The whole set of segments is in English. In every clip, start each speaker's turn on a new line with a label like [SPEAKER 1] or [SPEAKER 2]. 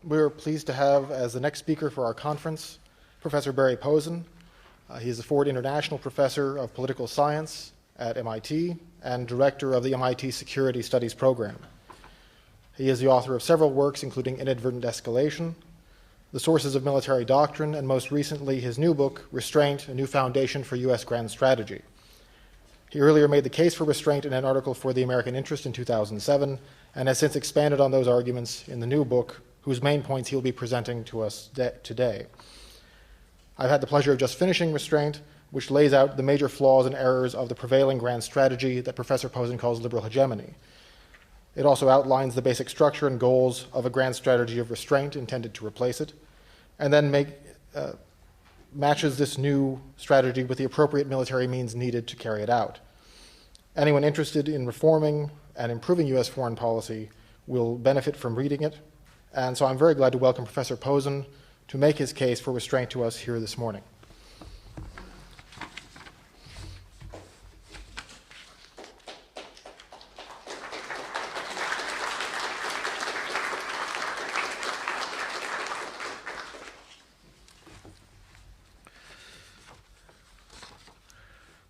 [SPEAKER 1] We're pleased to have as the next speaker for our conference Professor Barry Posen. He is a Ford International Professor of Political Science at MIT and Director of the MIT Security Studies Program. He is the author of several works, including Inadvertent Escalation, The Sources of Military Doctrine, and most recently his new book, Restraint, A New Foundation for U.S. Grand Strategy. He earlier made the case for restraint in an article for The American Interest in 2007, and has since expanded on those arguments in the new book, whose main points he'll be presenting to us today. I've had the pleasure of just finishing Restraint, which lays out the major flaws and errors of the prevailing grand strategy that Professor Posen calls liberal hegemony. It also outlines the basic structure and goals of a grand strategy of restraint intended to replace it, and then matches this new strategy with the appropriate military means needed to carry it out. Anyone interested in reforming and improving U.S. foreign policy will benefit from reading it, and so I'm very glad to welcome Professor Posen to make his case for restraint to us here this morning.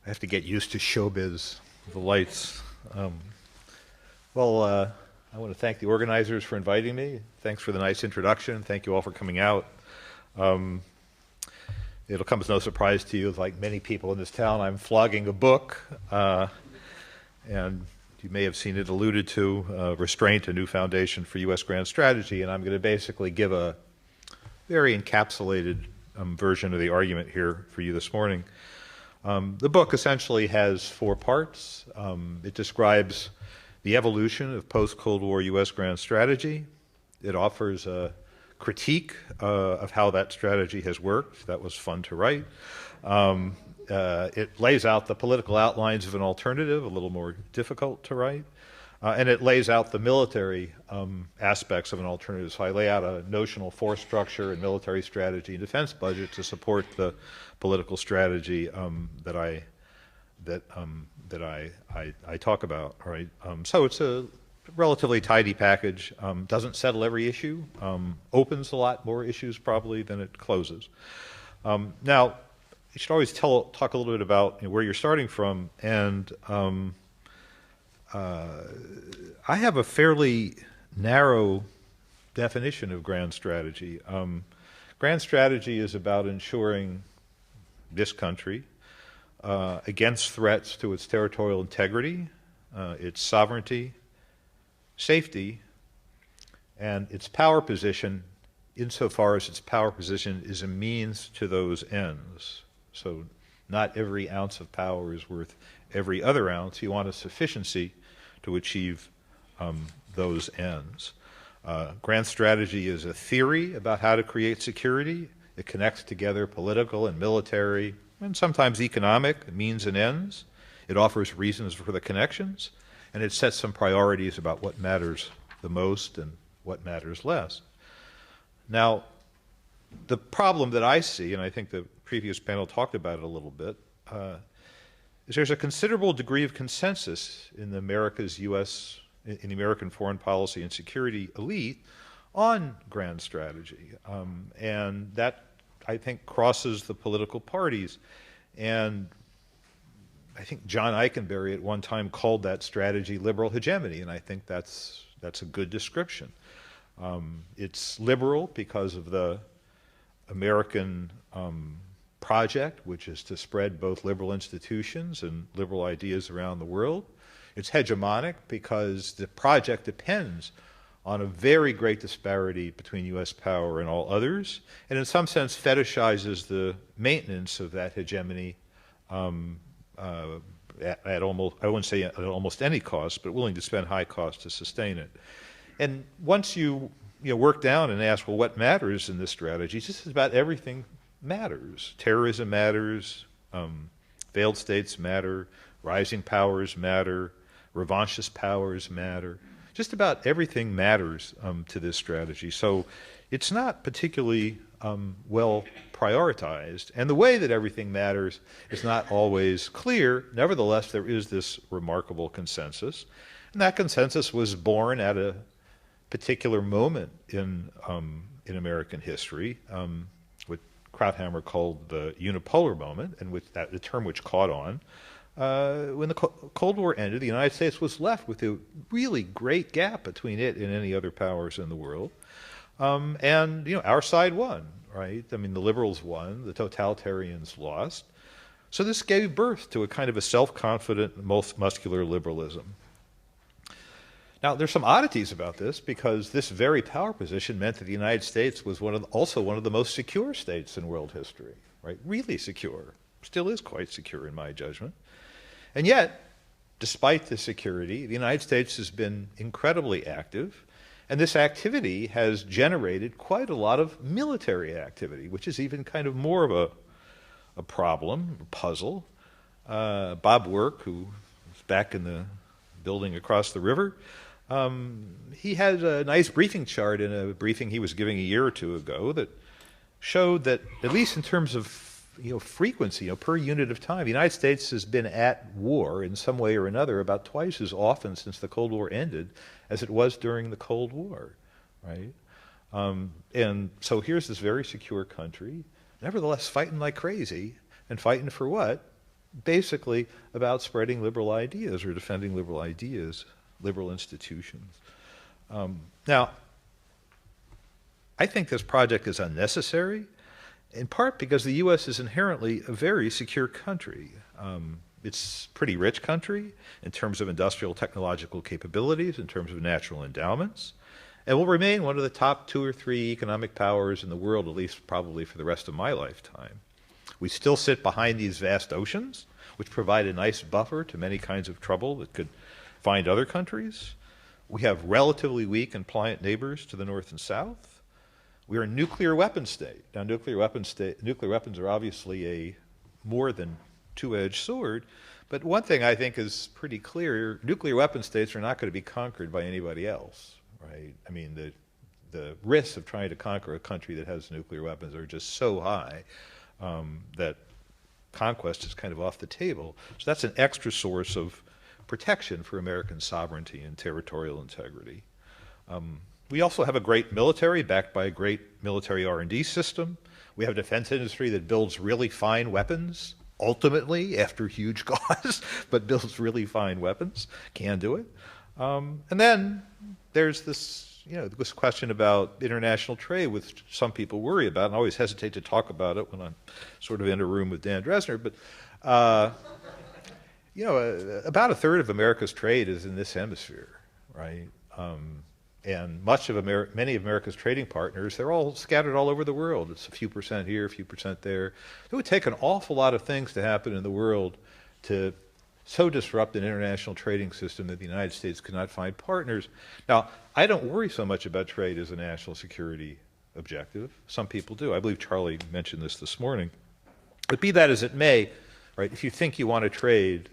[SPEAKER 2] I have to get used to showbiz, the lights. I want to thank the organizers for inviting me. Thanks for the nice introduction. Thank you all for coming out. It'll come as no surprise to you, like many people in this town, I'm flogging a book, and you may have seen it alluded to, Restraint, A New Foundation for U.S. Grand Strategy, and I'm going to basically give a very encapsulated version of the argument here for you this morning. The book essentially has 4 parts. It describes the evolution of post-Cold War U.S. grand strategy. It offers a critique of how that strategy has worked. That was fun to write. It lays out the political outlines of an alternative, a little more difficult to write. And it lays out the military aspects of an alternative. So I lay out a notional force structure and military strategy and defense budget to support the political strategy that I talk about. All right. So it's a relatively tidy package. Doesn't settle every issue. Opens a lot more issues probably than it closes. Now, you should always talk a little bit about where you're starting from, and I have a fairly narrow definition of grand strategy. Grand strategy is about ensuring this country against threats to its territorial integrity, its sovereignty, safety, and its power position, insofar as its power position is a means to those ends. So not every ounce of power is worth every other ounce. You want a sufficiency to achieve those ends. Grand strategy is a theory about how to create security. It connects together political and military and sometimes economic means and ends. It offers reasons for the connections, and it sets some priorities about what matters the most and what matters less. Now, the problem that I see, and I think the previous panel talked about it a little bit, is there's a considerable degree of consensus in the American foreign policy and security elite on grand strategy. And that, I think, crosses the political parties. And I think John Eikenberry at one time called that strategy liberal hegemony, and I think that's a good description. It's liberal because of the American project, which is to spread both liberal institutions and liberal ideas around the world. It's hegemonic because the project depends on a very great disparity between U.S. power and all others, and in some sense fetishizes the maintenance of that hegemony at almost, I wouldn't say at almost any cost, but willing to spend high cost to sustain it. And once you work down and ask, well, what matters in this strategy? It's just about everything matters. Terrorism matters, failed states matter, rising powers matter, revanchist powers matter. Just about everything matters to this strategy. So it's not particularly well prioritized. And the way that everything matters is not always clear. Nevertheless, there is this remarkable consensus. And that consensus was born at a particular moment in American history, what Krauthammer called the unipolar moment, and with that, the term which caught on. When the Cold War ended, the United States was left with a really great gap between it and any other powers in the world. And, our side won, right? I mean, the liberals won, the totalitarians lost. So this gave birth to a kind of a self-confident, muscular liberalism. Now, there's some oddities about this, because this very power position meant that the United States was also one of the most secure states in world history, right? Really secure. Still is quite secure in my judgment. And yet, despite the security, the United States has been incredibly active, and this activity has generated quite a lot of military activity, which is even kind of more of a problem, a puzzle. Bob Work, who was back in the building across the river, he had a nice briefing chart in a briefing he was giving a year or two ago that showed that, at least in terms of frequency, per unit of time, the United States has been at war in some way or another about twice as often since the Cold War ended as it was during the Cold War, right? And so here's this very secure country, nevertheless fighting like crazy, and fighting for what? Basically about spreading liberal ideas or defending liberal ideas, liberal institutions. Now, I think this project is unnecessary, in part because the U.S. is inherently a very secure country. It's a pretty rich country in terms of industrial technological capabilities, in terms of natural endowments, and will remain one of the top 2 or 3 economic powers in the world, at least probably for the rest of my lifetime. We still sit behind these vast oceans, which provide a nice buffer to many kinds of trouble that could find other countries. We have relatively weak and pliant neighbors to the north and south. We are a nuclear weapon state. Now, nuclear weapons are obviously a more than two-edged sword, but one thing I think is pretty clear: nuclear weapon states are not going to be conquered by anybody else, right? I mean, the risks of trying to conquer a country that has nuclear weapons are just so high that conquest is kind of off the table. So that's an extra source of protection for American sovereignty and territorial integrity. We also have a great military backed by a great military R&D system. We have a defense industry that builds really fine weapons, ultimately, after huge costs, but builds really fine weapons, can do it. And then there's this, this question about international trade, which some people worry about, and I always hesitate to talk about it when I'm sort of in a room with Dan Dresner, but about a third of America's trade is in this hemisphere, right? And many of America's trading partners, they're all scattered all over the world. It's a few percent here, a few percent there. It would take an awful lot of things to happen in the world to so disrupt an international trading system that the United States could not find partners. Now, I don't worry so much about trade as a national security objective. Some people do. I believe Charlie mentioned this morning. But be that as it may, right, if you think you want to trade,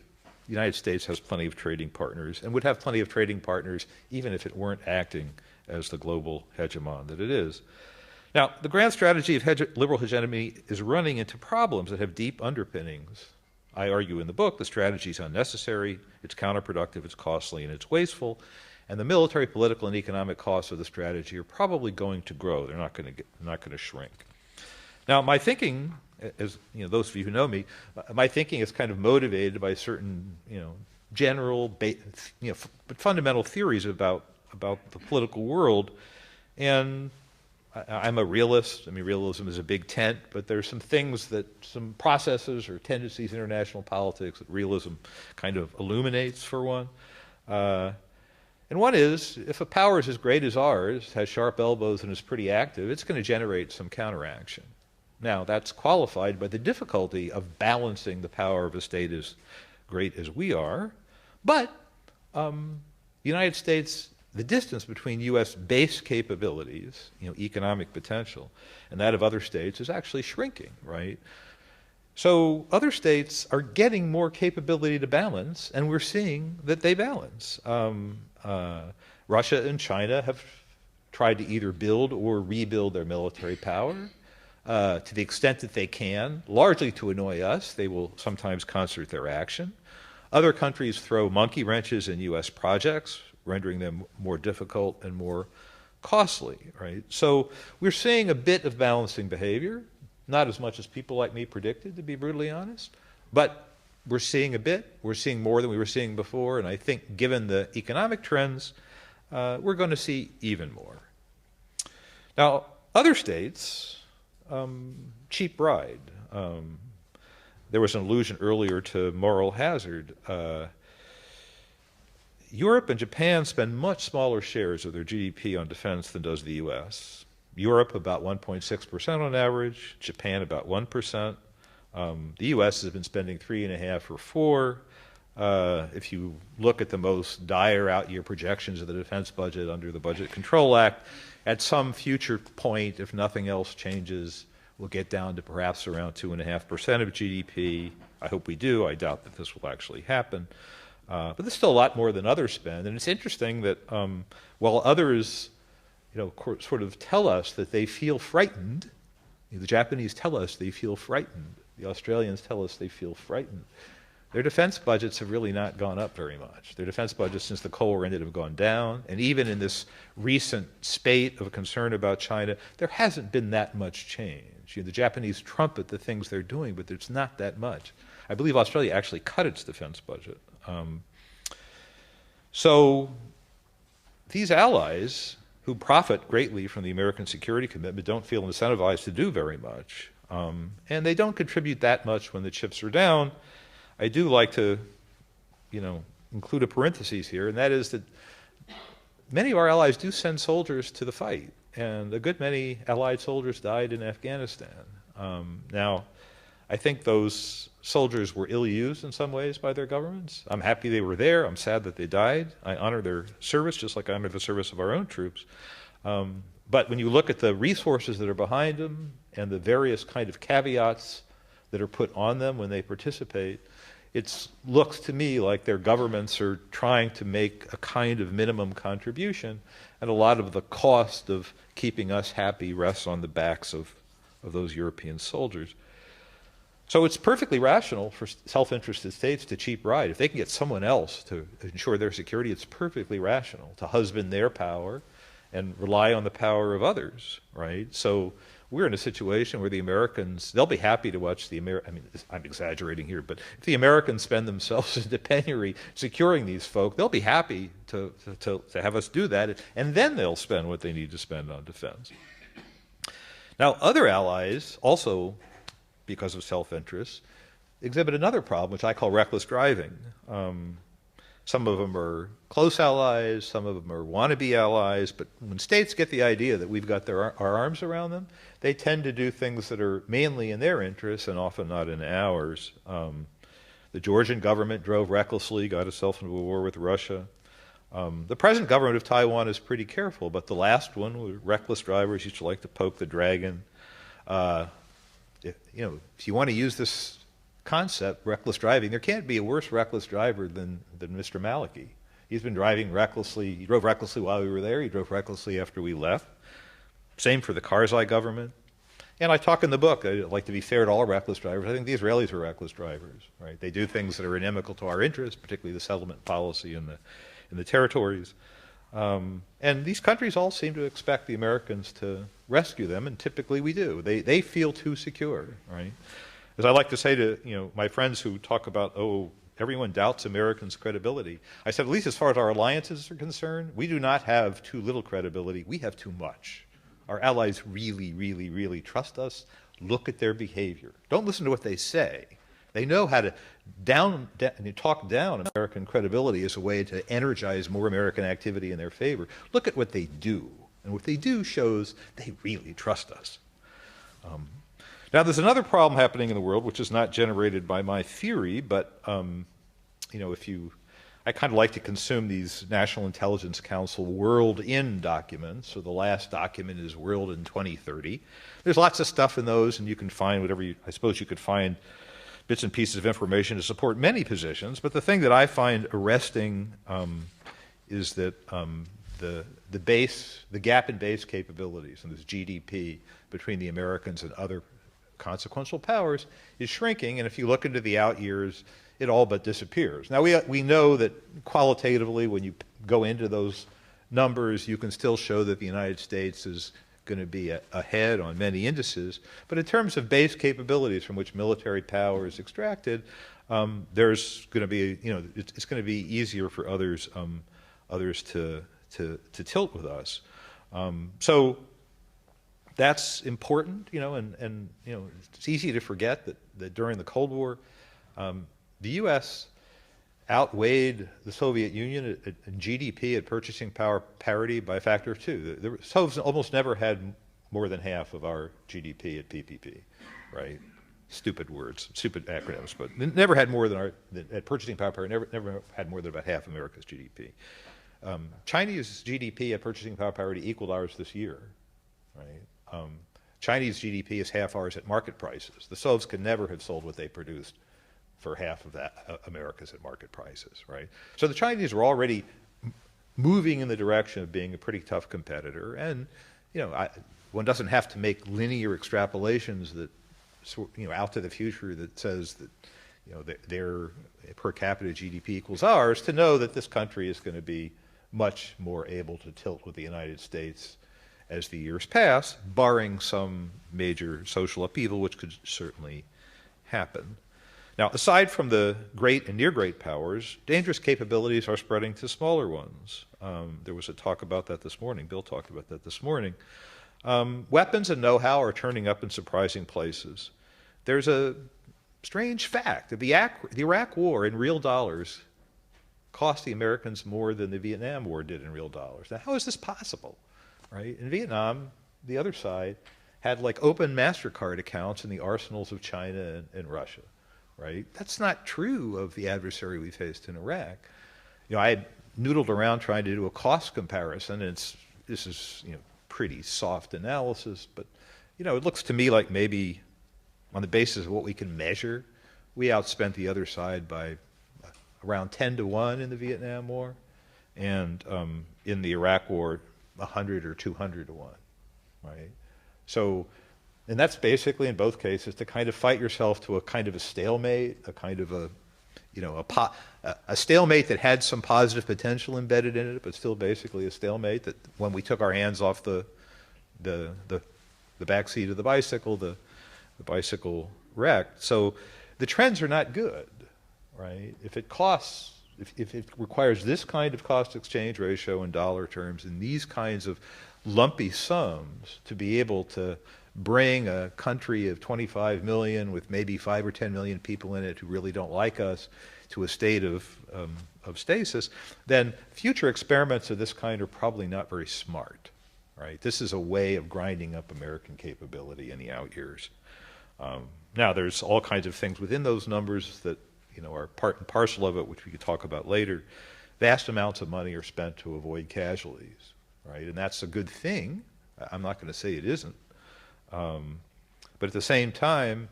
[SPEAKER 2] the United States has plenty of trading partners and would have plenty of trading partners even if it weren't acting as the global hegemon that it is. Now, the grand strategy of liberal hegemony is running into problems that have deep underpinnings. I argue in the book the strategy is unnecessary, it's counterproductive, it's costly, and it's wasteful, and the military, political, and economic costs of the strategy are probably going to grow. They're not going to shrink. Now, my thinking, as those of you who know me, my thinking is kind of motivated by certain, general, but fundamental theories about the political world. And I'm a realist. I mean, realism is a big tent, but there's some processes or tendencies in international politics that realism kind of illuminates for one. And one is, if a power is as great as ours, has sharp elbows and is pretty active, it's going to generate some counteraction. Now, that's qualified by the difficulty of balancing the power of a state as great as we are, but the United States, the distance between U.S. base capabilities, economic potential, and that of other states is actually shrinking, right? So other states are getting more capability to balance, and we're seeing that they balance. Russia and China have tried to either build or rebuild their military power. To the extent that they can, largely to annoy us, they will sometimes concert their action. Other countries throw monkey wrenches in U.S. projects, rendering them more difficult and more costly, right? So we're seeing a bit of balancing behavior, not as much as people like me predicted, to be brutally honest, but we're seeing a bit. We're seeing more than we were seeing before, and I think given the economic trends, we're going to see even more. Now, other states, cheap ride. There was an allusion earlier to moral hazard. Europe and Japan spend much smaller shares of their GDP on defense than does the U.S. Europe about 1.6% on average, Japan about 1%. The U.S. has been spending 3.5 or 4. If you look at the most dire out-year projections of the defense budget under the Budget Control Act, at some future point, if nothing else changes, we'll get down to perhaps around 2.5% of GDP. I hope we do. I doubt that this will actually happen. But there's still a lot more than others spend. And it's interesting that while others sort of tell us that they feel frightened, the Japanese tell us they feel frightened, the Australians tell us they feel frightened, their defense budgets have really not gone up very much. Their defense budgets since the Cold War ended have gone down. And even in this recent spate of concern about China, there hasn't been that much change. The Japanese trumpet the things they're doing, but there's not that much. I believe Australia actually cut its defense budget. So these allies who profit greatly from the American security commitment don't feel incentivized to do very much. And they don't contribute that much when the chips are down. I do like to, include a parenthesis here, and that is that many of our allies do send soldiers to the fight, and a good many Allied soldiers died in Afghanistan. Now, I think those soldiers were ill-used in some ways by their governments. I'm happy they were there. I'm sad that they died. I honor their service just like I honor the service of our own troops. But when you look at the resources that are behind them and the various kind of caveats that are put on them when they participate, it looks to me like their governments are trying to make a kind of minimum contribution, and a lot of the cost of keeping us happy rests on the backs of those European soldiers. So it's perfectly rational for self-interested states to cheap ride. If they can get someone else to ensure their security, it's perfectly rational to husband their power and rely on the power of others, right? So we're in a situation where the Americans, they'll be happy to watch I'm exaggerating here, but if the Americans spend themselves into penury securing these folk, they'll be happy to have us do that, and then they'll spend what they need to spend on defense. Now, other allies also, because of self-interest, exhibit another problem, which I call reckless driving. Some of them are close allies, some of them are wannabe allies, but when states get the idea that we've got our arms around them, they tend to do things that are mainly in their interests and often not in ours. The Georgian government drove recklessly, got itself into a war with Russia. The present government of Taiwan is pretty careful, but the last one, reckless drivers used to like to poke the dragon. If you want to use this concept, reckless driving, there can't be a worse reckless driver than Mr. Maliki. He's been driving recklessly. He drove recklessly while we were there. He drove recklessly after we left. Same for the Karzai government. And I talk in the book, I like to be fair to all reckless drivers. I think the Israelis are reckless drivers, right? They do things that are inimical to our interests, particularly the settlement policy in the territories. And these countries all seem to expect the Americans to rescue them, and typically we do. They feel too secure, right? As I like to say to my friends who talk about, everyone doubts Americans' credibility, I said, at least as far as our alliances are concerned, we do not have too little credibility. We have too much. Our allies really, really, really trust us. Look at their behavior. Don't listen to what they say. They know how to talk down American credibility as a way to energize more American activity in their favor. Look at what they do. And what they do shows they really trust us. Now, there's another problem happening in the world, which is not generated by my theory, but I kind of like to consume these National Intelligence Council World In documents. So the last document is World in 2030. There's lots of stuff in those, and you can find whatever I suppose you could find bits and pieces of information to support many positions. But the thing that I find arresting is that the gap in base capabilities and this GDP between the Americans and other consequential powers is shrinking, and if you look into the out years, it all but disappears. Now, we know that qualitatively, when you go into those numbers, you can still show that the United States is going to be ahead on many indices. But in terms of base capabilities from which military power is extracted, there's going to be, it's going to be easier for others to tilt with us. So that's important, and it's easy to forget that during the Cold War, the U.S. outweighed the Soviet Union in GDP at purchasing power parity by a factor of 2. The Soviets almost never had more than half of our GDP at PPP, right? Stupid words, stupid acronyms, but never had more than at purchasing power parity, never had more than about half America's GDP. Chinese GDP at purchasing power parity equaled ours this year, right? Chinese GDP is half ours at market prices. The Soviets could never have sold what they produced for half of that America's at market prices, right? So the Chinese were already moving in the direction of being a pretty tough competitor, and one doesn't have to make linear extrapolations that out to the future that says that their per capita GDP equals ours to know that this country is going to be much more able to tilt with the United States as the years pass, barring some major social upheaval, which could certainly happen. Now, aside from the great and near great powers, dangerous capabilities are spreading to smaller ones. There was a talk about that this morning. Bill talked about that this morning. Weapons and know-how are turning up in surprising places. There's a strange fact that the Iraq War in real dollars cost the Americans more than the Vietnam War did in real dollars. Now, how is this possible, right? In Vietnam, the other side had like open MasterCard accounts in the arsenals of China and Russia. Right? That's not true of the adversary we faced in Iraq. I had noodled around trying to do a cost comparison, and this is pretty soft analysis, but it looks to me like maybe on the basis of what we can measure, we outspent the other side by around 10 to 1 in the Vietnam War, and in the Iraq War, 100 or 200 to 1, right? So. And that's basically, in both cases, to kind of fight yourself to a kind of a stalemate, a kind of a stalemate that had some positive potential embedded in it, but still basically a stalemate that when we took our hands off the back seat of the bicycle wrecked. So the trends are not good, right? If it requires this kind of cost exchange ratio in dollar terms and these kinds of lumpy sums to be able to bring a country of 25 million with maybe 5 or 10 million people in it who really don't like us to a state of stasis, then future experiments of this kind are probably not very smart, right? This is a way of grinding up American capability in the out years. Now, there's all kinds of things within those numbers that are part and parcel of it, which we could talk about later. Vast amounts of money are spent to avoid casualties, right? And that's a good thing. I'm not going to say it isn't. But at the same time,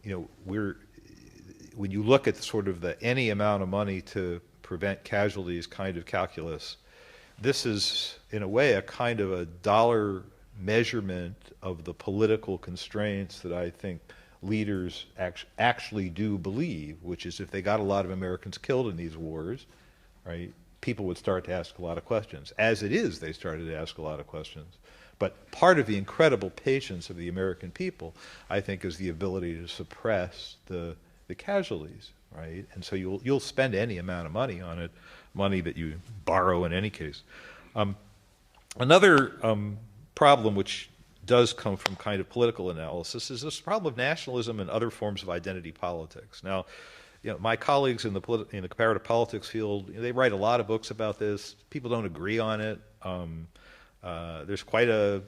[SPEAKER 2] when you look at sort of the any amount of money to prevent casualties kind of calculus, this is, in a way, a kind of a dollar measurement of the political constraints that I think leaders actually do believe, which is if they got a lot of Americans killed in these wars, right, people would start to ask a lot of questions. As it is, they started to ask a lot of questions. But part of the incredible patience of the American people, I think, is the ability to suppress the casualties, right? And so you'll spend any amount of money on it, money that you borrow in any case. Another problem which does come from kind of political analysis is this problem of nationalism and other forms of identity politics. Now, my colleagues in the comparative politics field, they write a lot of books about this. People don't agree on it. There's quite a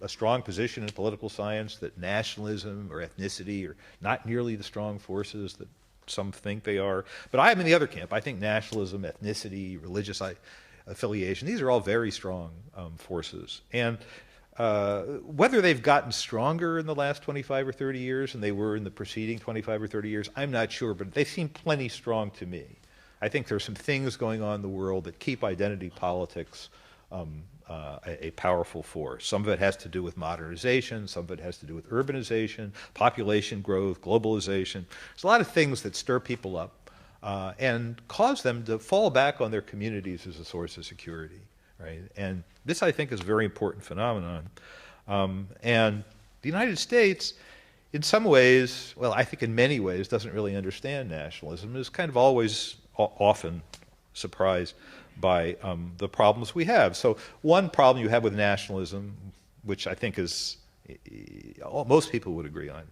[SPEAKER 2] strong position in political science that nationalism or ethnicity are not nearly the strong forces that some think they are. But I'm in the other camp. I think nationalism, ethnicity, religious affiliation, these are all very strong forces. And whether they've gotten stronger in the last 25 or 30 years than they were in the preceding 25 or 30 years, I'm not sure, but they seem plenty strong to me. I think there's some things going on in the world that keep identity politics a powerful force. Some of it has to do with modernization, some of it has to do with urbanization, population growth, globalization. There's a lot of things that stir people up. and cause them to fall back on their communities as a source of security, right? And this, I think, is a very important phenomenon. And the United States, in some ways, well, I think in many ways, doesn't really understand nationalism. Is kind of always often surprised by the problems we have. So one problem you have with nationalism, which I think is most people would agree on,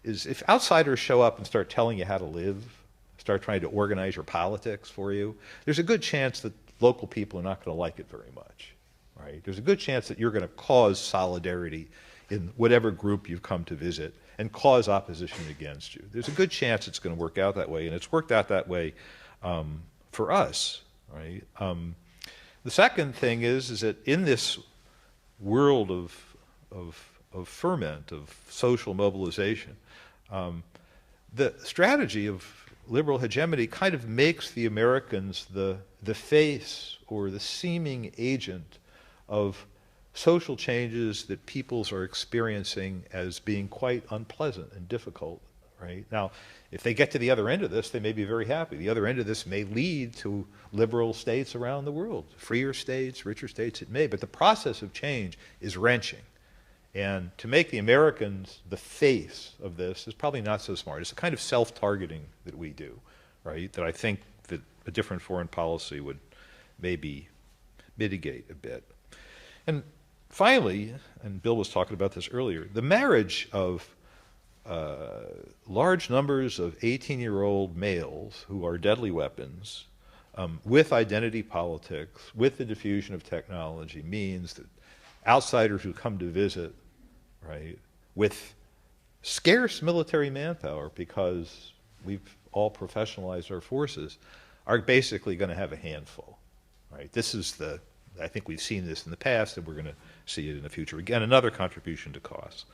[SPEAKER 2] is if outsiders show up and start telling you how to live, start trying to organize your politics for you, there's a good chance that local people are not going to like it very much, right? There's a good chance that you're going to cause solidarity in whatever group you've come to visit and cause opposition against you. There's a good chance it's going to work out that way, and it's worked out that way for us, right? The second thing is that in this world of ferment, of social mobilization, the strategy of liberal hegemony kind of makes the Americans the face or the seeming agent of social changes that peoples are experiencing as being quite unpleasant and difficult, right? Now, if they get to the other end of this, they may be very happy. The other end of this may lead to liberal states around the world, freer states, richer states, it may, but the process of change is wrenching. And to make the Americans the face of this is probably not so smart. It's a kind of self-targeting that we do, right? That I think that a different foreign policy would maybe mitigate a bit. And finally, and Bill was talking about this earlier, the marriage of large numbers of 18-year-old males who are deadly weapons with identity politics, with the diffusion of technology, means that outsiders who come to visit, right, with scarce military manpower because we've all professionalized our forces, are basically going to have a handful, right? This is I think we've seen this in the past, and we're going to see it in the future. Again, another contribution to costs.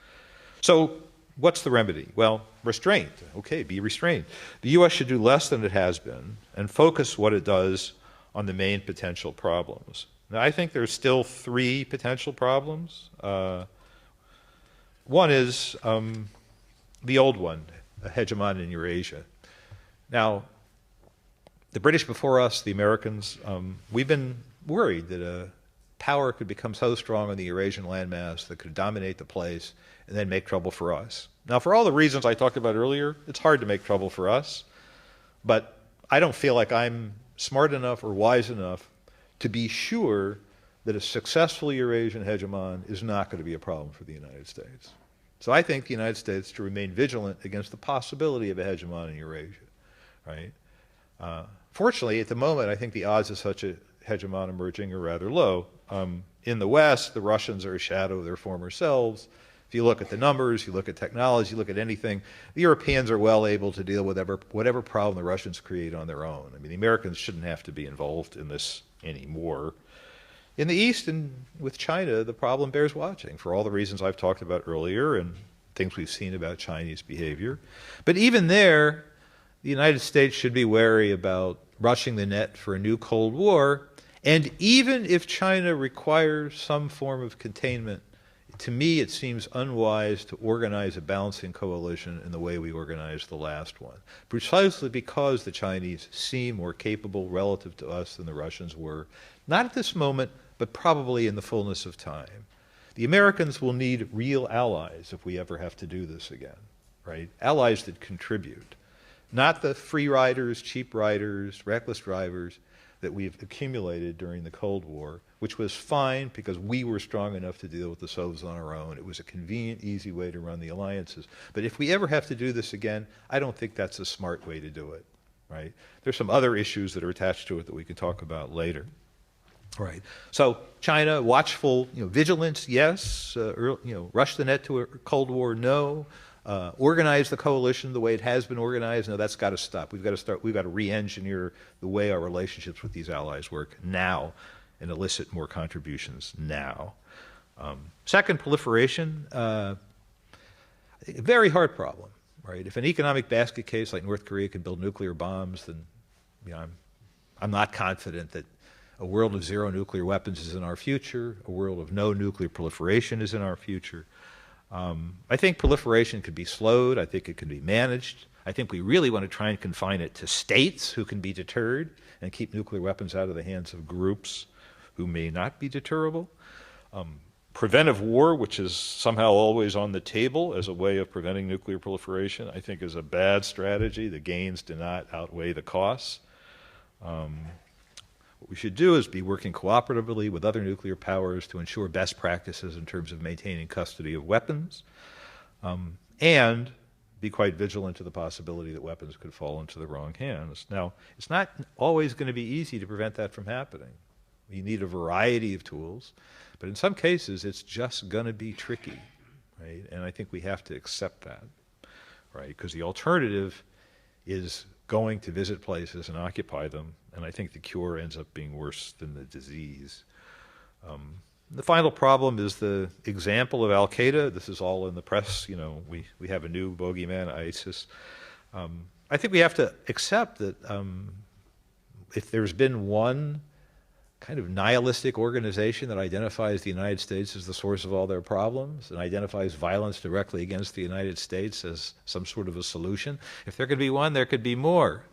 [SPEAKER 2] So what's the remedy? Well, restraint. Okay, be restrained. The U.S. should do less than it has been and focus what it does on the main potential problems. Now, I think there's still three potential problems. One is the old one, a hegemon in Eurasia. Now, the British before us, the Americans, we've been worried that a power could become so strong on the Eurasian landmass that could dominate the place and then make trouble for us. Now, for all the reasons I talked about earlier, it's hard to make trouble for us, but I don't feel like I'm smart enough or wise enough to be sure that a successful Eurasian hegemon is not going to be a problem for the United States. So I think the United States to remain vigilant against the possibility of a hegemon in Eurasia, right? Fortunately, at the moment, I think the odds of such a hegemon emerging are rather low. In the West, the Russians are a shadow of their former selves. If you look at the numbers, you look at technology, you look at anything, the Europeans are well able to deal with whatever problem the Russians create on their own. I mean, the Americans shouldn't have to be involved in this anymore. In the East and with China, the problem bears watching for all the reasons I've talked about earlier and things we've seen about Chinese behavior. But even there, the United States should be wary about rushing the net for a new Cold War. And even if China requires some form of containment, to me it seems unwise to organize a balancing coalition in the way we organized the last one, precisely because the Chinese seem more capable relative to us than the Russians were, not at this moment, but probably in the fullness of time. The Americans will need real allies if we ever have to do this again, right? Allies that contribute, not the free riders, cheap riders, reckless drivers that we've accumulated during the Cold War, which was fine because we were strong enough to deal with the Soviets on our own. It was a convenient, easy way to run the alliances. But if we ever have to do this again, I don't think that's a smart way to do it, right? There's some other issues that are attached to it that we can talk about later. Right. So China, watchful, vigilance, yes. Rush the net to a Cold War, no. Organize the coalition the way it has been organized, no. That's got to stop. We've got to re-engineer the way our relationships with these allies work now, and elicit more contributions now. Second, proliferation. A very hard problem, right? If an economic basket case like North Korea can build nuclear bombs, then I'm not confident that a world of zero nuclear weapons is in our future. A world of no nuclear proliferation is in our future. I think proliferation could be slowed. I think it can be managed. I think we really want to try and confine it to states who can be deterred and keep nuclear weapons out of the hands of groups who may not be deterrable. Preventive war, which is somehow always on the table as a way of preventing nuclear proliferation, I think is a bad strategy. The gains do not outweigh the costs. What we should do is be working cooperatively with other nuclear powers to ensure best practices in terms of maintaining custody of weapons, and be quite vigilant to the possibility that weapons could fall into the wrong hands. Now, it's not always going to be easy to prevent that from happening. You need a variety of tools, but in some cases, it's just going to be tricky, right? And I think we have to accept that, right? Because the alternative is going to visit places and occupy them, and I think the cure ends up being worse than the disease. The final problem is the example of al-Qaeda. This is all in the press. You know, we have a new bogeyman, ISIS. I think we have to accept that if there's been one kind of nihilistic organization that identifies the United States as the source of all their problems and identifies violence directly against the United States as some sort of a solution, if there could be one, there could be more.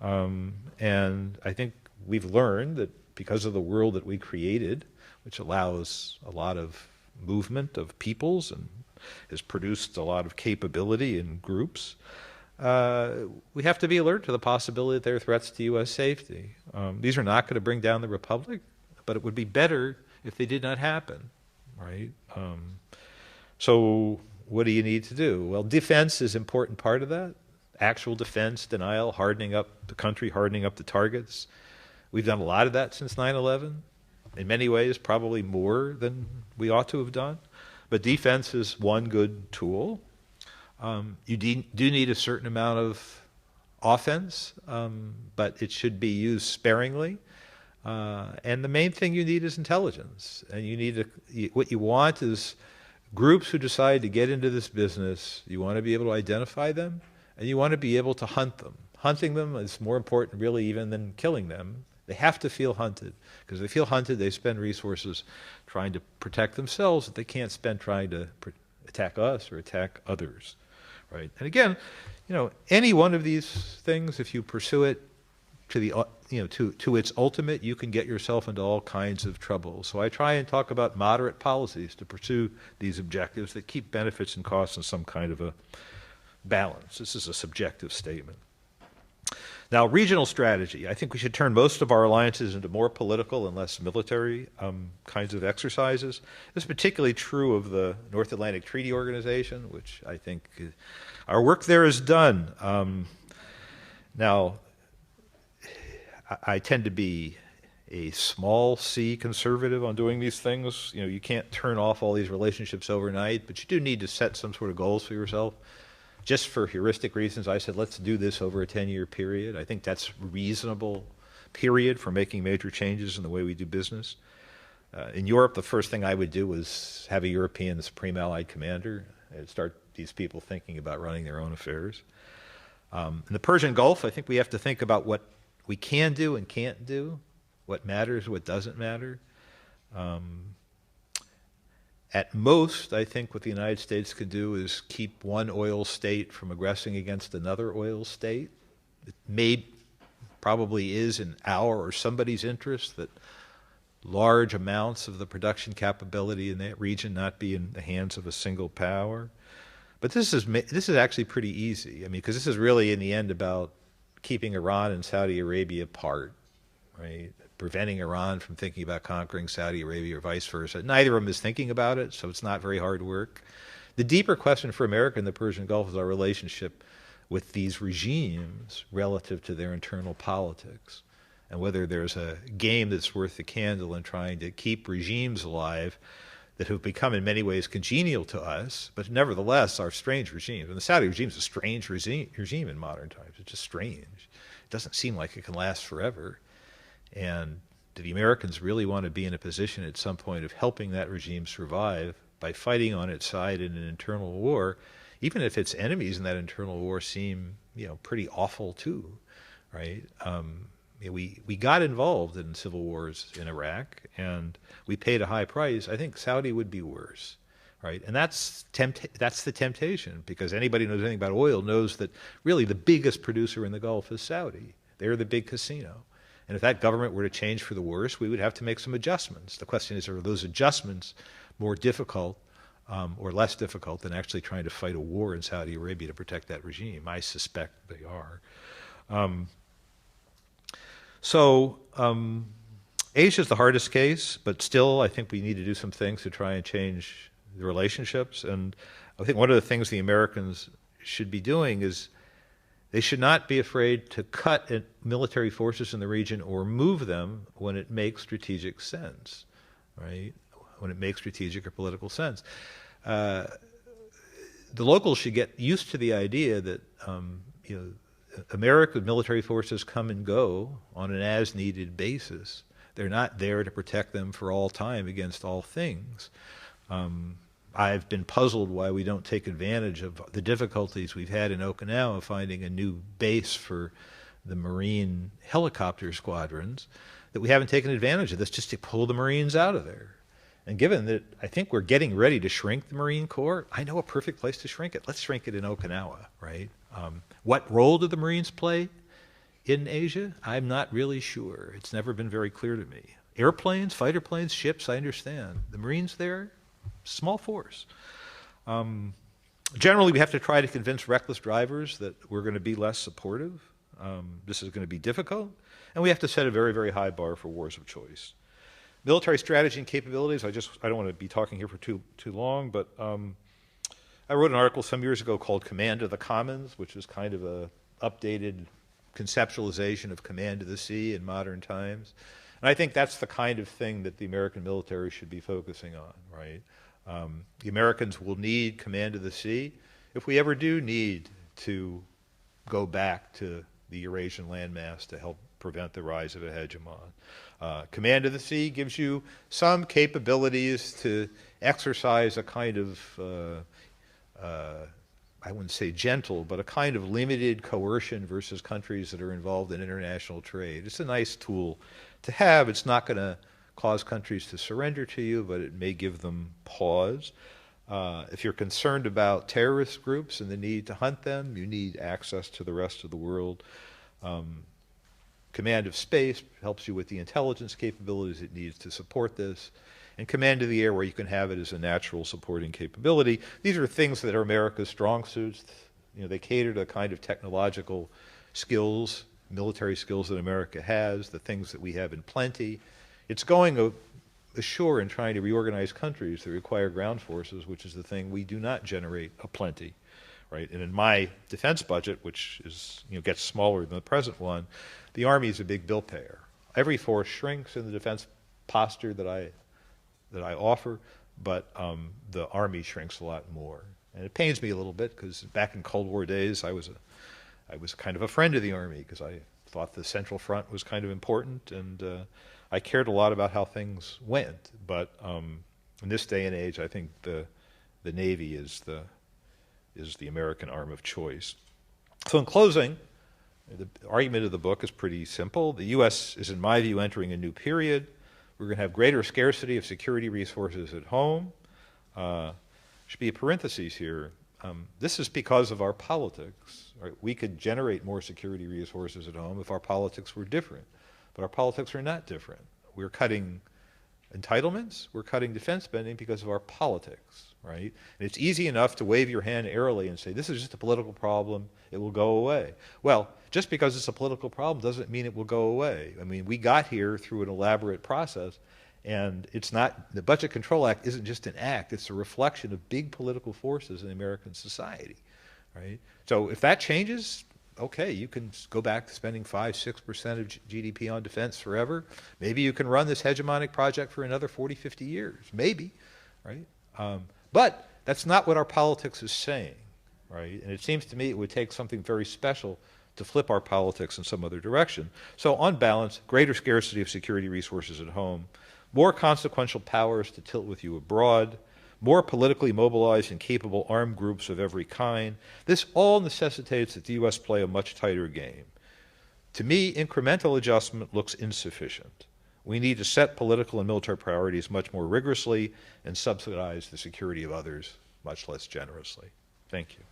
[SPEAKER 2] And I think we've learned that because of the world that we created, which allows a lot of movement of peoples and has produced a lot of capability in groups, we have to be alert to the possibility that there are threats to U.S. safety. These are not going to bring down the republic, but it would be better if they did not happen, right? So what do you need to do? Well, defense is an important part of that. Actual defense, denial, hardening up the country, hardening up the targets. We've done a lot of that since 9/11. In many ways, probably more than we ought to have done. But defense is one good tool. You do need a certain amount of offense, but it should be used sparingly. And the main thing you need is intelligence. And you need what you want is groups who decide to get into this business. You want to be able to identify them, and you want to be able to hunt them. Hunting them is more important, really, even than killing them. They have to feel hunted, because if they feel hunted, they spend resources trying to protect themselves that they can't spend trying to attack us or attack others, right? And again, you know, any one of these things, if you pursue it to the to its ultimate, you can get yourself into all kinds of trouble. So I try and talk about moderate policies to pursue these objectives that keep benefits and costs in some kind of a balance. This is a subjective statement. Now, regional strategy. I think we should turn most of our alliances into more political and less military kinds of exercises. This is particularly true of the North Atlantic Treaty Organization, which I think our work there is done. Now, I tend to be a small c conservative on doing these things. You know, you can't turn off all these relationships overnight, but you do need to set some sort of goals for yourself. Just for heuristic reasons, I said, let's do this over a 10-year period. I think that's a reasonable period for making major changes in the way we do business. In Europe, the first thing I would do was have a European Supreme Allied Commander and start these people thinking about running their own affairs. In the Persian Gulf, I think we have to think about what we can do and can't do, what matters, what doesn't matter. At most, I think what the United States could do is keep one oil state from aggressing against another oil state. It probably is in our or somebody's interest that large amounts of the production capability in that region not be in the hands of a single power. But this is actually pretty easy. I mean, because this is really in the end about keeping Iran and Saudi Arabia apart, right? Preventing Iran from thinking about conquering Saudi Arabia or vice versa. Neither of them is thinking about it, so it's not very hard work. The deeper question for America in the Persian Gulf is our relationship with these regimes relative to their internal politics, and whether there's a game that's worth the candle in trying to keep regimes alive that have become in many ways congenial to us, but nevertheless are strange regimes. And the Saudi regime is a strange regime in modern times. It's just strange. It doesn't seem like it can last forever. And do the Americans really want to be in a position at some point of helping that regime survive by fighting on its side in an internal war, even if its enemies in that internal war seem, you know, pretty awful too, right? We got involved in civil wars in Iraq, and we paid a high price. I think Saudi would be worse, right? And that's the temptation, because anybody who knows anything about oil knows that really the biggest producer in the Gulf is Saudi. They're the big casino. And if that government were to change for the worse, we would have to make some adjustments. The question is, are those adjustments more difficult or less difficult than actually trying to fight a war in Saudi Arabia to protect that regime? I suspect they are. Asia is the hardest case, but still I think we need to do some things to try and change the relationships. And I think one of the things the Americans should be doing is they should not be afraid to cut military forces in the region or move them when it makes strategic sense, right? When it makes strategic or political sense. The locals should get used to the idea that American military forces come and go on an as-needed basis. They're not there to protect them for all time against all things. I've been puzzled why we don't take advantage of the difficulties we've had in Okinawa finding a new base for the Marine helicopter squadrons, that we haven't taken advantage of this just to pull the Marines out of there. And given that I think we're getting ready to shrink the Marine Corps, I know a perfect place to shrink it. Let's shrink it in Okinawa, right? What role do the Marines play in Asia? I'm not really sure. It's never been very clear to me. Airplanes, fighter planes, ships, I understand. The Marines there, small force. Generally, we have to try to convince reckless drivers that we're going to be less supportive. This is going to be difficult. And we have to set a very, very high bar for wars of choice. Military strategy and capabilities, I don't want to be talking here for too long, but I wrote an article some years ago called Command of the Commons, which is kind of a updated conceptualization of command of the sea in modern times. And I think that's the kind of thing that the American military should be focusing on, right? The Americans will need command of the sea if we ever do need to go back to the Eurasian landmass to help prevent the rise of a hegemon. Command of the sea gives you some capabilities to exercise a kind of, I wouldn't say gentle, but a kind of limited coercion versus countries that are involved in international trade. It's a nice tool to have. It's not going to cause countries to surrender to you, but it may give them pause. If you're concerned about terrorist groups and the need to hunt them, you need access to the rest of the world. Command of space helps you with the intelligence capabilities it needs to support this. And command of the air, where you can have it as a natural supporting capability. These are things that are America's strong suits. They cater to the kind of technological skills, military skills that America has, the things that we have in plenty. It's going ashore and trying to reorganize countries that require ground forces, which is the thing we do not generate aplenty, right? And in my defense budget, which is gets smaller than the present one, the Army is a big bill payer. Every force shrinks in the defense posture that I offer, but the Army shrinks a lot more. And it pains me a little bit, because back in Cold War days, I was kind of a friend of the Army, because I thought the Central Front was kind of important, and I cared a lot about how things went. But in this day and age, I think the Navy is the American arm of choice. So in closing, the argument of the book is pretty simple. The U.S. is, in my view, entering a new period. We're going to have greater scarcity of security resources at home. Should be a parenthesis here. This is because of our politics. Right? We could generate more security resources at home if our politics were different. But our politics are not different. We're cutting entitlements. We're cutting defense spending because of our politics. Right? And it's easy enough to wave your hand airily and say, this is just a political problem. It will go away. Well, just because it's a political problem doesn't mean it will go away. I mean, we got here through an elaborate process, and it's not, the Budget Control Act isn't just an act, it's a reflection of big political forces in American society, right? So if that changes, okay, you can go back to spending 5-6% of GDP on defense forever. Maybe you can run this hegemonic project for another 40-50 years, maybe, right? But that's not what our politics is saying, right? And it seems to me it would take something very special to flip our politics in some other direction. So on balance, greater scarcity of security resources at home, more consequential powers to tilt with you abroad, more politically mobilized and capable armed groups of every kind. This all necessitates that the U.S. play a much tighter game. To me, incremental adjustment looks insufficient. We need to set political and military priorities much more rigorously and subsidize the security of others much less generously. Thank you.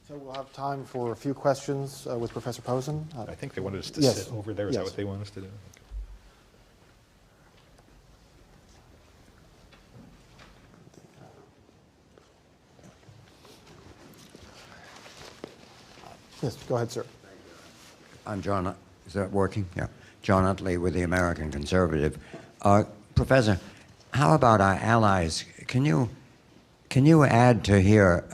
[SPEAKER 1] So we'll have time for a few questions with Professor Posen.
[SPEAKER 2] I think they wanted us to
[SPEAKER 1] yes.
[SPEAKER 2] sit over there. Is
[SPEAKER 1] yes.
[SPEAKER 2] that what they want us to do? Okay.
[SPEAKER 1] Yes, go ahead, sir.
[SPEAKER 3] I'm John. Is that working? Yeah. John Utley with the American Conservative. Professor, how about our allies? Can you add to here,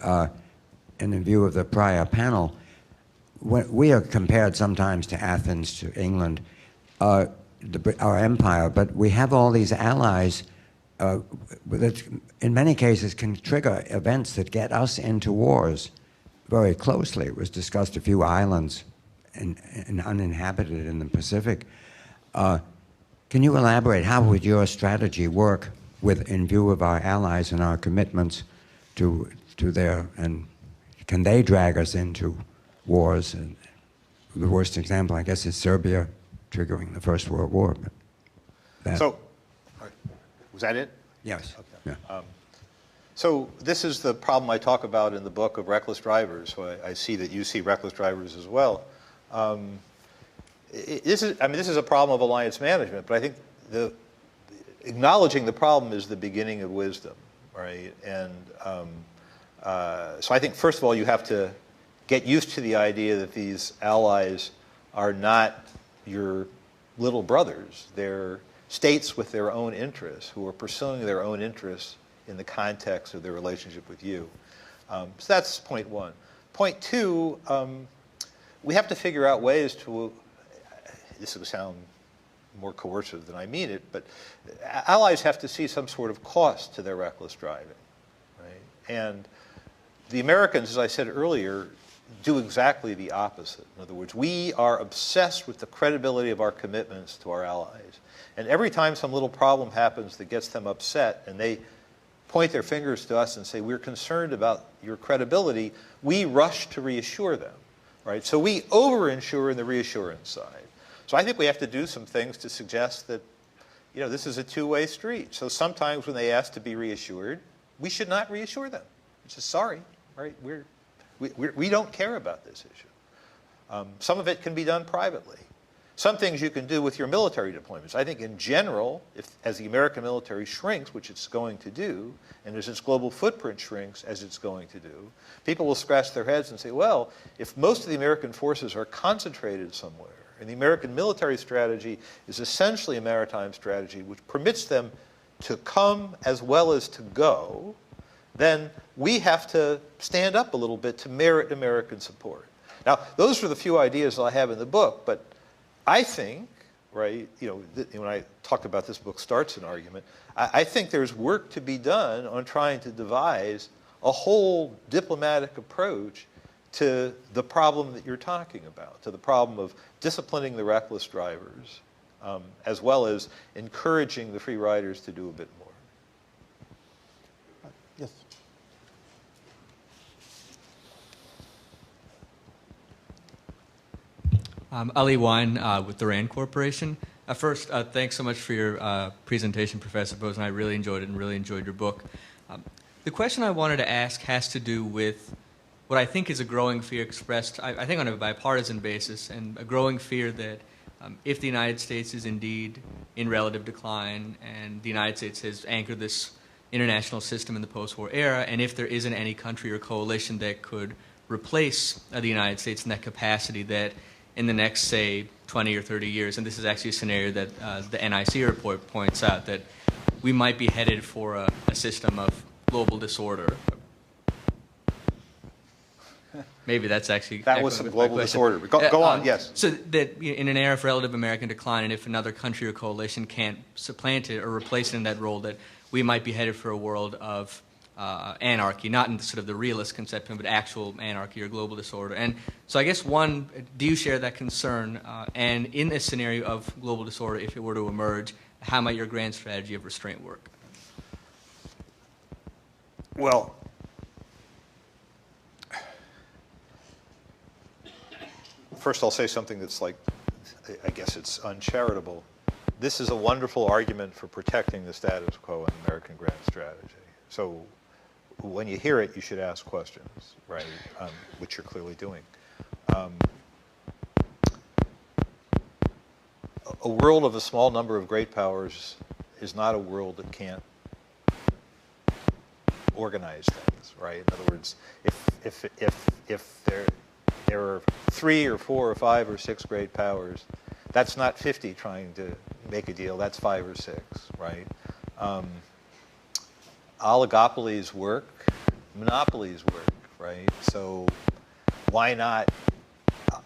[SPEAKER 3] in view of the prior panel, we are compared sometimes to Athens, to England, our empire, but we have all these allies that in many cases can trigger events that get us into wars very closely. It was discussed a few islands and uninhabited in the Pacific. Can you elaborate? How would your strategy work in view of our allies and our commitments to their, and can they drag us into wars? And the worst example, I guess, is Serbia triggering the First World War.
[SPEAKER 4] So, was that it?
[SPEAKER 3] Yes.
[SPEAKER 4] Okay.
[SPEAKER 3] Yeah.
[SPEAKER 4] So this is the problem I talk about in the book of reckless drivers. So I see that you see reckless drivers as well. This is a problem of alliance management, but I think acknowledging the problem is the beginning of wisdom, right? And so I think, first of all, you have to get used to the idea that these allies are not your little brothers. They're states with their own interests who are pursuing their own interests in the context of their relationship with you. So that's point one. Point two, we have to figure out ways to, this will sound more coercive than I mean it, but allies have to see some sort of cost to their reckless driving, right? And the Americans, as I said earlier, do exactly the opposite. In other words, we are obsessed with the credibility of our commitments to our allies. And every time some little problem happens that gets them upset and they point their fingers to us and say, we're concerned about your credibility, we rush to reassure them, right? So we over-insure in the reassurance side. So I think we have to do some things to suggest that, you know, this is a two-way street. So sometimes when they ask to be reassured, we should not reassure them. It's just, sorry, right? We don't care about this issue. Some of it can be done privately. Some things you can do with your military deployments. I think in general, as the American military shrinks, which it's going to do, and as its global footprint shrinks, as it's going to do, people will scratch their heads and say, well, if most of the American forces are concentrated somewhere, and the American military strategy is essentially a maritime strategy which permits them to come as well as to go, then we have to stand up a little bit to merit American support. Now, those are the few ideas I have in the book, but I think, right, you know, when I talk about this book starts an argument, I think there's work to be done on trying to devise a whole diplomatic approach to the problem that you're talking about, to the problem of disciplining the reckless drivers, as well as encouraging the free riders to do a bit more.
[SPEAKER 1] Yes.
[SPEAKER 5] Ali Wine with the RAND Corporation. First, thanks so much for your presentation, Professor Posen. I really enjoyed it and really enjoyed your book. The question I wanted to ask has to do with what I think is a growing fear expressed, I think on a bipartisan basis, and a growing fear that if the United States is indeed in relative decline and the United States has anchored this international system in the post-war era, and if there isn't any country or coalition that could replace the United States in that capacity, that in the next, say, 20 or 30 years, and this is actually a scenario that the NIC report points out, that we might be headed for a system of global disorder. Maybe that's actually...
[SPEAKER 4] That was some global disorder. Go on, yes.
[SPEAKER 5] So that in an era of relative American decline, and if another country or coalition can't supplant it or replace it in that role, that we might be headed for a world of anarchy, not in sort of the realist conception, but actual anarchy or global disorder. And so I guess, one, do you share that concern? And in this scenario of global disorder, if it were to emerge, how might your grand strategy of restraint work?
[SPEAKER 4] Well, first I'll say something that's like, I guess it's uncharitable. This is a wonderful argument for protecting the status quo in American grand strategy. So when you hear it, you should ask questions, right? Which you're clearly doing. A world of a small number of great powers is not a world that can't organize things, right? In other words, if there are 3 or 4 or 5 or 6 great powers, that's not 50 trying to make a deal. That's 5 or 6, right? Oligopolies work, monopolies work, right? So why not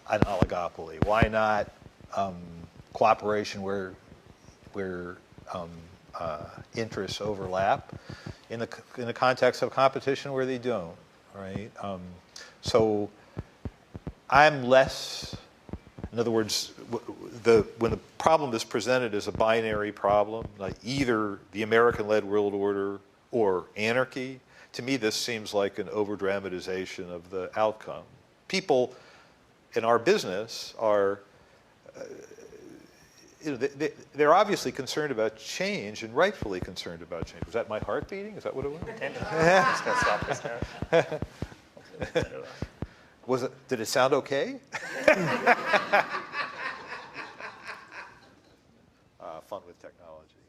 [SPEAKER 4] an oligopoly? Why not cooperation where interests overlap in the context of competition where they don't, right? So I'm less, in other words, when the problem is presented as a binary problem, like either the American-led world order or anarchy, to me this seems like an over-dramatization of the outcome. People in our business are, they're obviously concerned about change and rightfully concerned about change. Was that my heart beating? Is that what it was? Did it sound okay? Fun with technology.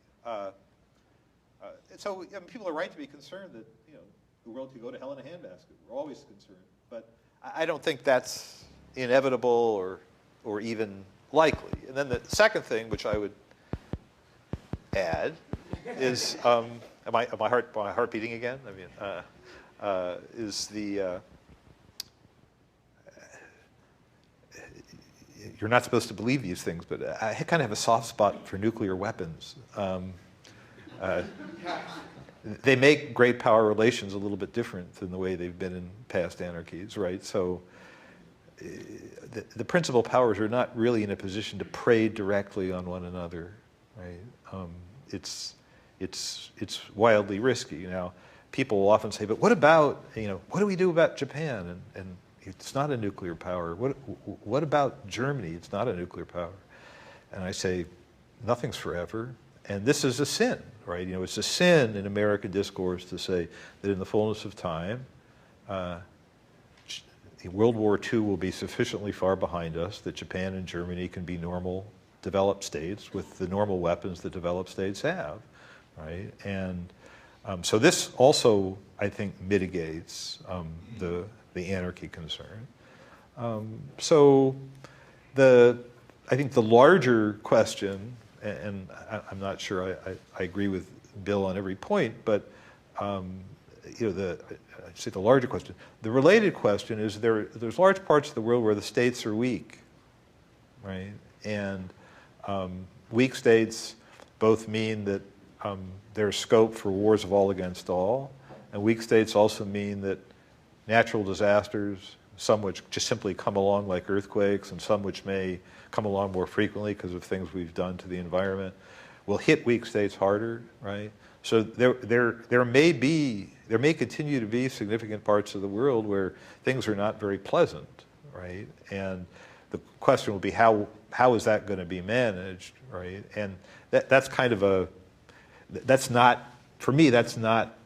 [SPEAKER 4] So people are right to be concerned that the world could go to hell in a handbasket. We're always concerned, but I don't think that's inevitable or even likely. And then the second thing, which I would add, is am my heart beating again? I mean, is the you're not supposed to believe these things, but I kind of have a soft spot for nuclear weapons. They make great power relations a little bit different than the way they've been in past anarchies, right? So the principal powers are not really in a position to prey directly on one another, right? It's wildly risky. Now, people will often say, but what about, what do we do about Japan? And it's not a nuclear power. What about Germany? It's not a nuclear power. And I say, nothing's forever. And this is a sin, right? It's a sin in American discourse to say that in the fullness of time, World War II will be sufficiently far behind us that Japan and Germany can be normal developed states with the normal weapons that developed states have, right? And so this also, I think, mitigates the anarchy concern. So I think the larger question, and I'm not sure I agree with Bill on every point, but I'd say the larger question. The related question is there's large parts of the world where the states are weak, right? And weak states both mean that there's scope for wars of all against all, and weak states also mean that natural disasters, some which just simply come along like earthquakes, and some which may come along more frequently because of things we've done to the environment, will hit weak states harder, right? So there may continue to be significant parts of the world where things are not very pleasant, right? And the question will be how is that going to be managed, right? And that's kind of that's not, for me, that's not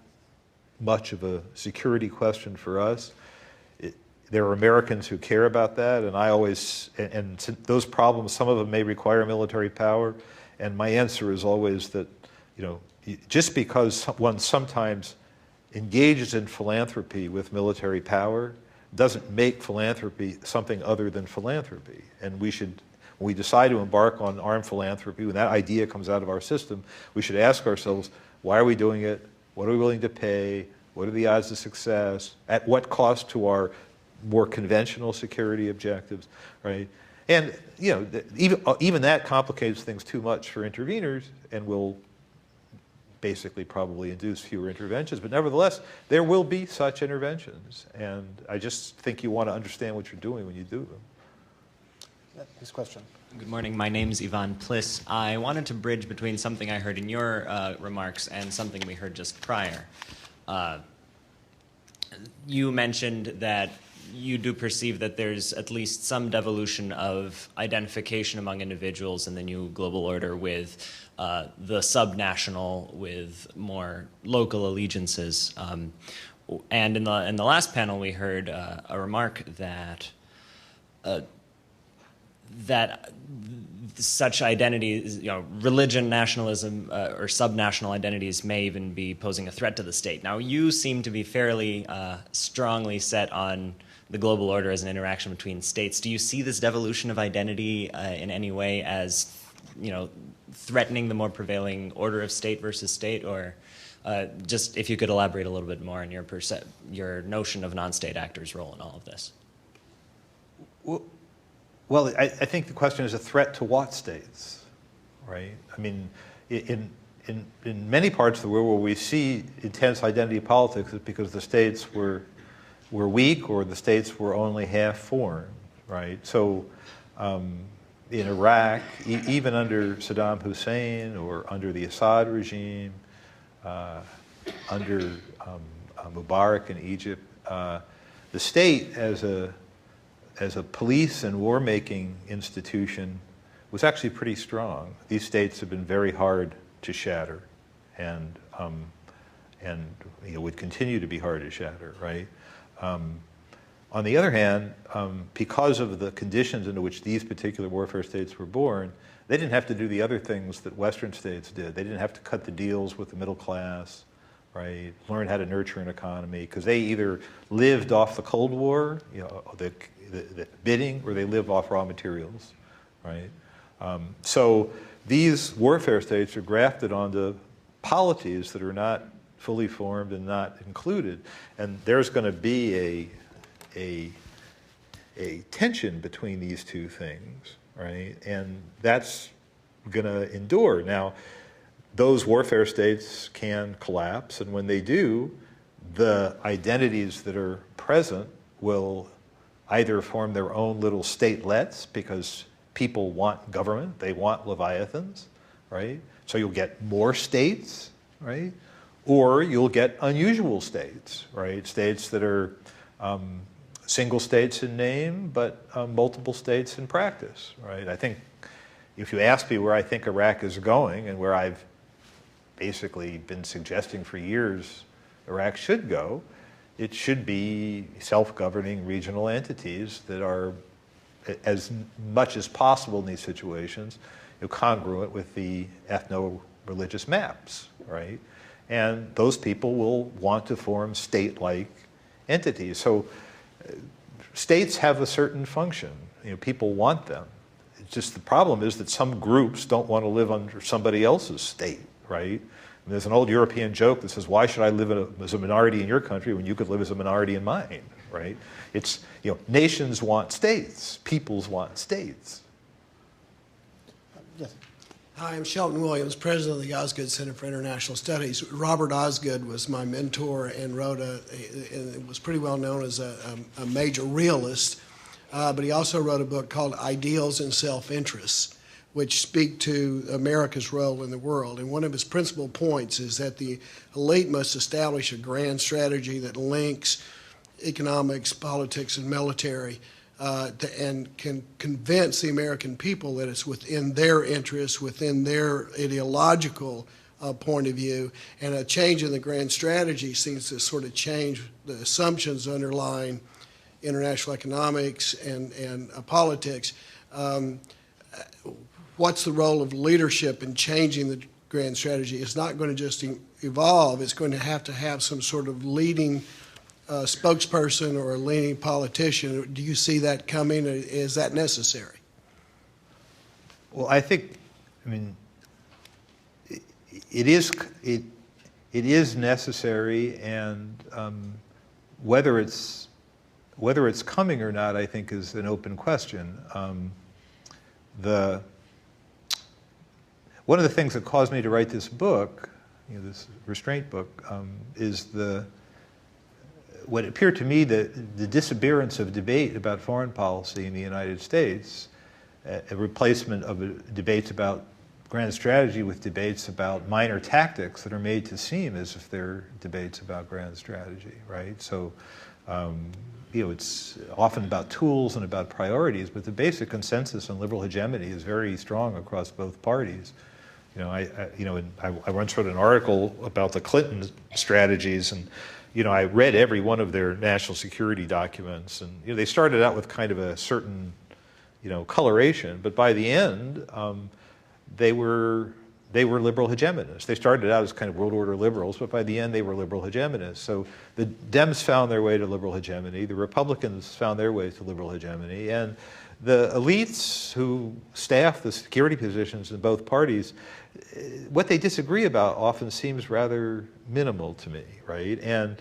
[SPEAKER 4] much of a security question for us. There are Americans who care about that, and I always, and those problems, some of them may require military power, and my answer is always that, just because one sometimes engages in philanthropy with military power doesn't make philanthropy something other than philanthropy. And we should, when we decide to embark on armed philanthropy, when that idea comes out of our system, we should ask ourselves, why are we doing it? What are we willing to pay? What are the odds of success? At what cost to our more conventional security objectives, right? And even that complicates things too much for interveners and will basically probably induce fewer interventions. But nevertheless, there will be such interventions, and I just think you want to understand what you're doing when you do them.
[SPEAKER 1] This question.
[SPEAKER 6] Good morning. My name is Ivan Pliss. I wanted to bridge between something I heard in your remarks and something we heard just prior. You mentioned that you do perceive that there's at least some devolution of identification among individuals in the new global order with the subnational with more local allegiances. And in the last panel, we heard a remark that that such identities, religion, nationalism, or subnational identities may even be posing a threat to the state. Now, you seem to be fairly strongly set on the global order as an interaction between states. Do you see this devolution of identity in any way as, threatening the more prevailing order of state versus state, or just if you could elaborate a little bit more on your notion of non-state actors' role in all of this?
[SPEAKER 4] Well, I think the question is a threat to what states, right? I mean, in many parts of the world where we see intense identity politics, it's because the states were weak or the states were only half formed, right? So in Iraq, even under Saddam Hussein or under the Assad regime, under Mubarak in Egypt, the state as a police and war-making institution was actually pretty strong. These states have been very hard to shatter, and would continue to be hard to shatter, right? On the other hand, because of the conditions into which these particular warfare states were born, they didn't have to do the other things that Western states did. They didn't have to cut the deals with the middle class, right? Learn how to nurture an economy, because they either lived off the Cold War, the bidding, or they lived off raw materials, right? So these warfare states are grafted onto polities that are not fully formed and not included, and there's going to be a tension between these two things, right? And that's going to endure. Now, those warfare states can collapse, and when they do, the identities that are present will either form their own little statelets because people want government, they want leviathans, right? So you'll get more states, right? Or you'll get unusual states, right? States that are single states in name, but multiple states in practice, right? I think if you ask me where I think Iraq is going and where I've basically been suggesting for years Iraq should go, it should be self-governing regional entities that are, as much as possible in these situations, congruent with the ethno-religious maps, right? And those people will want to form state-like entities. So states have a certain function. People want them. It's just the problem is that some groups don't want to live under somebody else's state, right? And there's an old European joke that says, why should I live as a minority in your country when you could live as a minority in mine, right? It's, nations want states. Peoples want states.
[SPEAKER 1] Yes.
[SPEAKER 7] Hi, I'm Shelton Williams, president of the Osgood Center for International Studies. Robert Osgood was my mentor and was pretty well known as a major realist, but he also wrote a book called Ideals and Self-Interest, which speak to America's role in the world. And one of his principal points is that the elite must establish a grand strategy that links economics, politics, and military and can convince the American people that it's within their interests, within their ideological point of view, and a change in the grand strategy seems to sort of change the assumptions underlying international economics and politics. What's the role of leadership in changing the grand strategy? It's not going to just evolve. It's going to have some sort of leading spokesperson or a leading politician. Do you see that coming? Is that necessary?
[SPEAKER 4] Well, I mean, it is necessary, and whether it's coming or not, I think, is an open question. One of the things that caused me to write this book, this Restraint book, is what appeared to me the disappearance of debate about foreign policy in the United States, a replacement of debates about grand strategy with debates about minor tactics that are made to seem as if they're debates about grand strategy, right? So it's often about tools and about priorities, but the basic consensus on liberal hegemony is very strong across both parties. I once wrote an article about the Clinton strategies, and I read every one of their national security documents, and they started out with kind of a certain coloration, but by the end they were liberal hegemonists. They started out as kind of world order liberals, but by the end they were liberal hegemonists. So the Dems found their way to liberal hegemony, the Republicans found their way to liberal hegemony, and the elites who staff the security positions in both parties, what they disagree about often seems rather minimal to me, right? And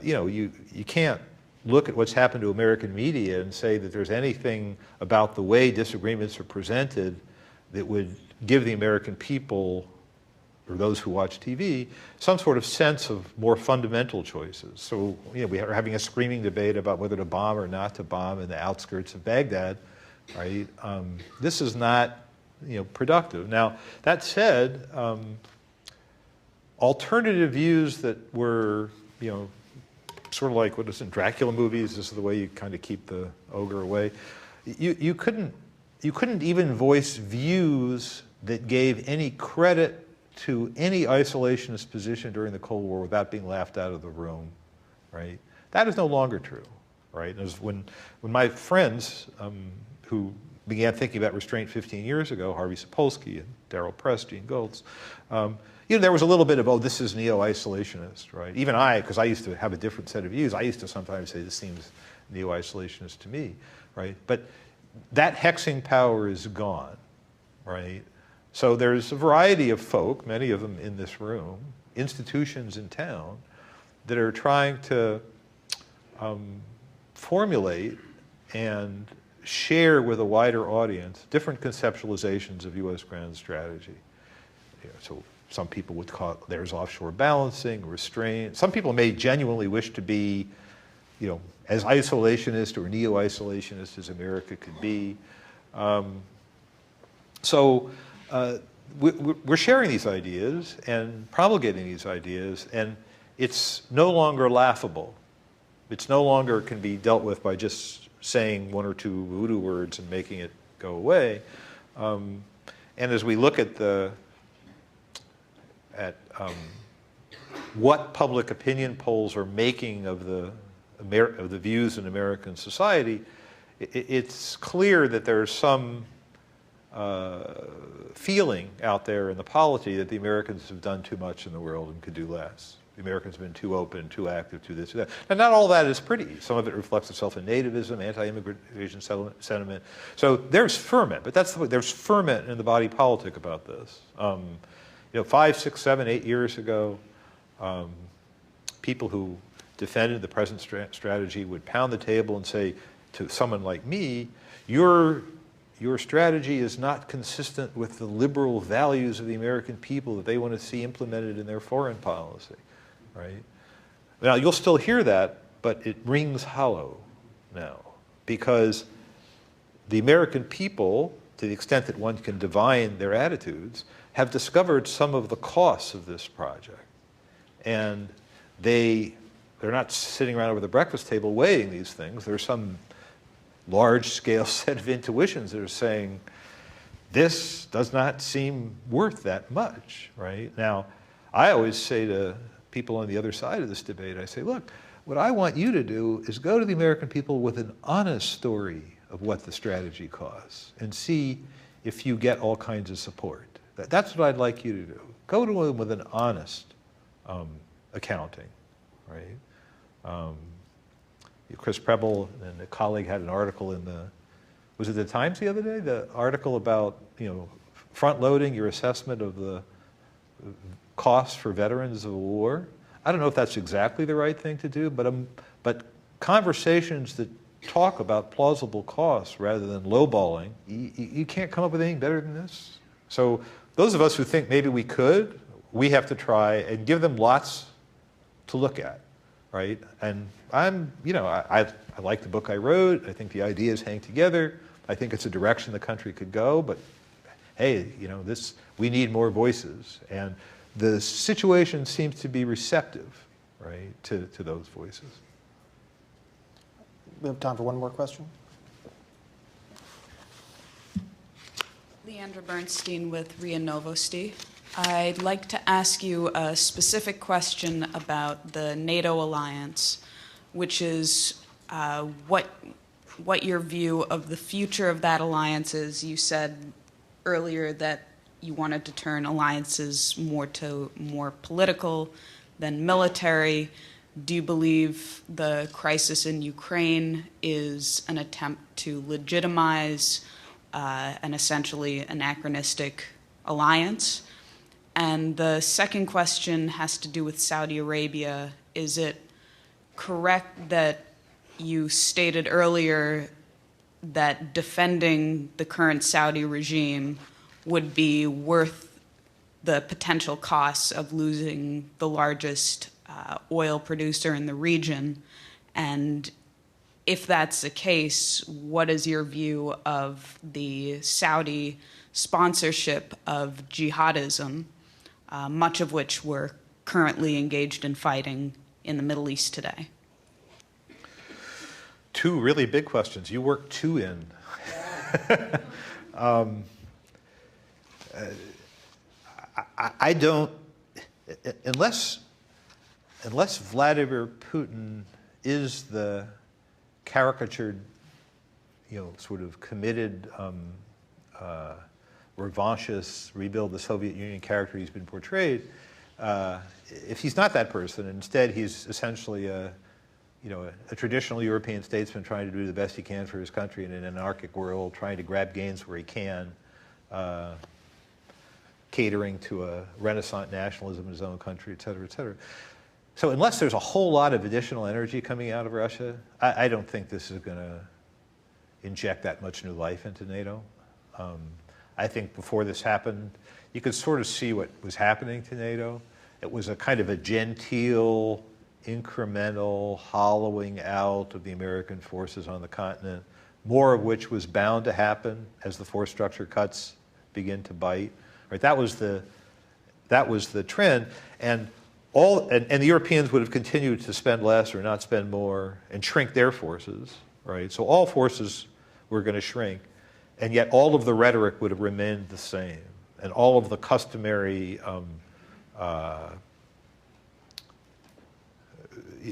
[SPEAKER 4] you can't look at what's happened to American media and say that there's anything about the way disagreements are presented that would give the American people, or those who watch TV, some sort of sense of more fundamental choices. So we are having a screaming debate about whether to bomb or not to bomb in the outskirts of Baghdad, right? This is not productive. Now, that said, alternative views that were sort of like, what is it, Dracula movies, this is the way you kind of keep the ogre away. You couldn't even voice views that gave any credit to any isolationist position during the Cold War without being laughed out of the room, right? That is no longer true, right? As when my friends who began thinking about Restraint 15 years ago, Harvey Sapolsky and Darryl Press, Gene Goltz, there was a little bit of, oh, this is neo-isolationist, right? Even I, because I used to have a different set of views, I used to sometimes say this seems neo-isolationist to me, right? But that hexing power is gone, right? So there's a variety of folk, many of them in this room, institutions in town, that are trying to formulate and share with a wider audience different conceptualizations of U.S. grand strategy. So some people would call it, there's offshore balancing, restraint. Some people may genuinely wish to be, as isolationist or neo-isolationist as America could be. We're sharing these ideas and promulgating these ideas, and it's no longer laughable. It's no longer can be dealt with by just saying one or two voodoo words and making it go away. And as we look at what public opinion polls are making of the views in American society, it's clear that there's some feeling out there in the polity that the Americans have done too much in the world and could do less. The Americans have been too open, too active, too this, too that. And not all that is pretty. Some of it reflects itself in nativism, anti-immigration sentiment. So there's ferment, but there's ferment in the body politic about this. 5, 6, 7, 8 years ago, people who defended the present strategy would pound the table and say to someone like me, your strategy is not consistent with the liberal values of the American people that they want to see implemented in their foreign policy, right? Now, you'll still hear that, but it rings hollow now, because the American people, to the extent that one can divine their attitudes, have discovered some of the costs of this project. And they're not sitting around over the breakfast table weighing these things. There's some large-scale set of intuitions that are saying, this does not seem worth that much, right? Now, I always say to people on the other side of this debate, I say, look, what I want you to do is go to the American people with an honest story of what the strategy costs and see if you get all kinds of support. That's what I'd like you to do. Go to them with an honest accounting, right? Chris Preble and a colleague had an article in was it the Times the other day? The article about, front-loading your assessment of the costs for veterans of the war. I don't know if that's exactly the right thing to do, but conversations that talk about plausible costs rather than lowballing, you can't come up with anything better than this. So those of us who think maybe we have to try and give them lots to look at, right? And I like the book I wrote. I think the ideas hang together. I think it's a direction the country could go, but hey, we need more voices. And the situation seems to be receptive, right, to those voices.
[SPEAKER 1] we have time for one more question.
[SPEAKER 8] Leandra Bernstein with RIA Novosti. I'd like to ask you a specific question about the NATO alliance, which is what your view of the future of that alliance is. You said earlier that you wanted to turn alliances more political than military. Do you believe the crisis in Ukraine is an attempt to legitimize an essentially anachronistic alliance? And the second question has to do with Saudi Arabia. Is it correct that you stated earlier that defending the current Saudi regime would be worth the potential costs of losing the largest oil producer in the region? And if that's the case, what is your view of the Saudi sponsorship of jihadism, much of which we're currently engaged in fighting in the Middle East today?
[SPEAKER 4] Two really big questions. You worked two in. I don't, unless Vladimir Putin is the caricatured, sort of committed, revanchist, rebuild the Soviet Union character he's been portrayed, if he's not that person, instead he's essentially a traditional European statesman trying to do the best he can for his country in an anarchic world, trying to grab gains where he can, catering to a Renaissance nationalism in his own country, et cetera, et cetera. So unless there's a whole lot of additional energy coming out of Russia, I don't think this is going to inject that much new life into NATO. I think before this happened, you could sort of see what was happening to NATO. It was a kind of a genteel, incremental hollowing out of the American forces on the continent, more of which was bound to happen as the force structure cuts begin to bite. Right? That was the trend, and the Europeans would have continued to spend less or not spend more and shrink their forces. Right? So all forces were going to shrink, and yet all of the rhetoric would have remained the same, and all of the customary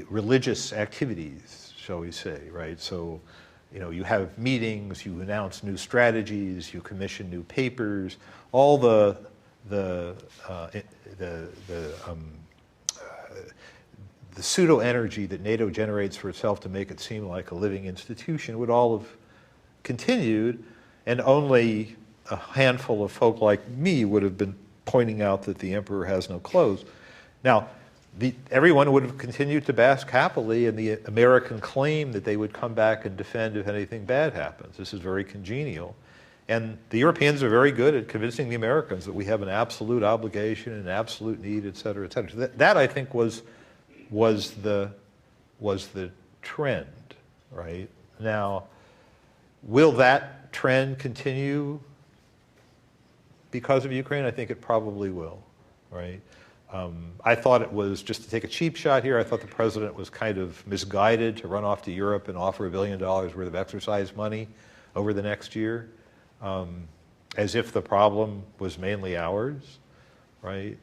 [SPEAKER 4] religious activities, shall we say, right? So, you have meetings, you announce new strategies, you commission new papers, all the pseudo energy that NATO generates for itself to make it seem like a living institution would all have continued, and only a handful of folk like me would have been pointing out that the emperor has no clothes. Now, everyone would have continued to bask happily in the American claim that they would come back and defend if anything bad happens. This is very congenial. And the Europeans are very good at convincing the Americans that we have an absolute obligation, an absolute need, et cetera, et cetera. So that I think was the trend, right? Now, will that trend continue because of Ukraine? I think it probably will, right? I thought it was, just to take a cheap shot here, I thought the president was kind of misguided to run off to Europe and offer $1 billion worth of exercise money over the next year, as if the problem was mainly ours, right?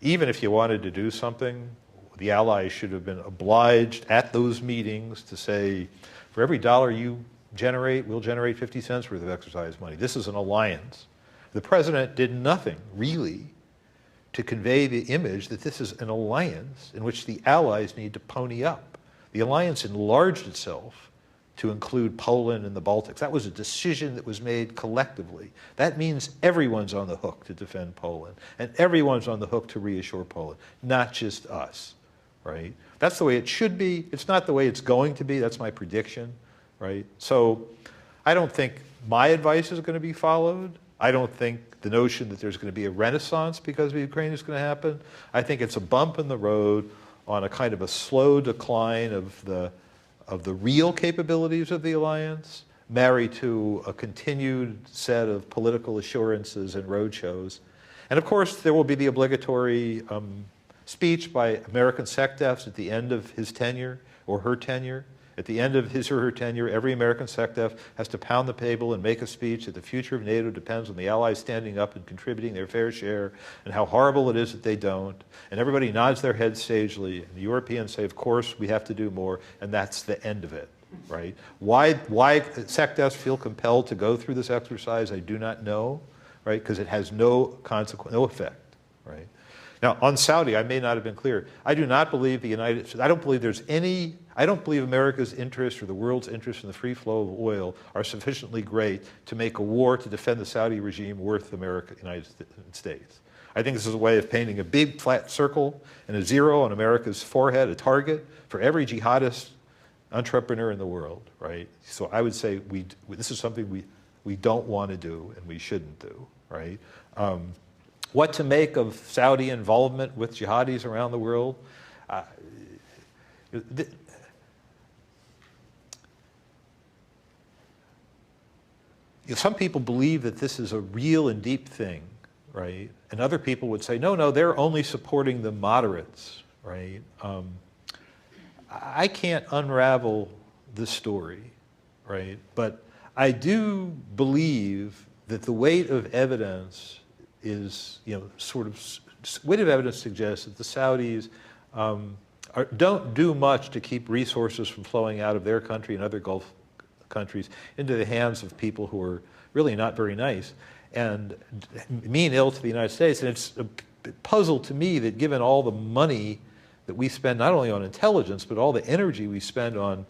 [SPEAKER 4] Even if you wanted to do something, the Allies should have been obliged at those meetings to say, for every dollar you generate, we'll generate 50 cents worth of exercise money. This is an alliance. The president did nothing, really, to convey the image that this is an alliance in which the Allies need to pony up. The alliance enlarged itself to include Poland and the Baltics. That was a decision that was made collectively. That means everyone's on the hook to defend Poland, and everyone's on the hook to reassure Poland, not just us, right? That's the way it should be. It's not the way it's going to be. That's my prediction, right? So I don't think my advice is going to be followed. I don't think the notion that there's going to be a renaissance because of Ukraine is going to happen. I think it's a bump in the road on a kind of a slow decline of the real capabilities of the alliance, married to a continued set of political assurances and roadshows. And of course, there will be the obligatory speech by American SecDefs at the end of his tenure or her tenure, At the end of his or her tenure, every American SecDef has to pound the table and make a speech that the future of NATO depends on the Allies standing up and contributing their fair share, and how horrible it is that they don't. And everybody nods their heads sagely, and the Europeans say, of course, we have to do more, and that's the end of it, right? Why SecDefs feel compelled to go through this exercise, I do not know, right? Because it has no consequence, no effect, right? Now, on Saudi, I may not have been clear. I do not believe I don't believe America's interest or the world's interest in the free flow of oil are sufficiently great to make a war to defend the Saudi regime worth the United States. I think this is a way of painting a big flat circle and a zero on America's forehead, a target for every jihadist entrepreneur in the world, right? So I would say this is something we don't want to do and we shouldn't do, right? What to make of Saudi involvement with jihadis around the world? Some people believe that this is a real and deep thing, right? And other people would say, no, they're only supporting the moderates, right? I can't unravel this story, right? But I do believe that the weight of evidence is, weight of evidence suggests that the Saudis don't do much to keep resources from flowing out of their country and other Gulf countries into the hands of people who are really not very nice and mean ill to the United States. And it's a puzzle to me that given all the money that we spend not only on intelligence, but all the energy we spend on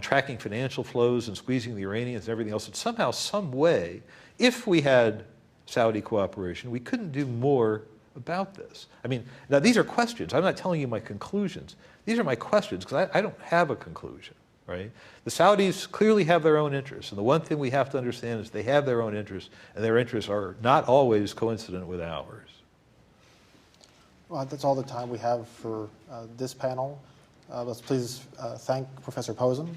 [SPEAKER 4] tracking financial flows and squeezing the Iranians and everything else, that somehow, some way, if we had Saudi cooperation, we couldn't do more about this. I mean, now these are questions. I'm not telling you my conclusions. These are my questions because I don't have a conclusion, right? The Saudis clearly have their own interests, and the one thing we have to understand is they have their own interests, and their interests are not always coincident with ours.
[SPEAKER 1] Well, that's all the time we have for this panel. Let's please thank Professor Posen.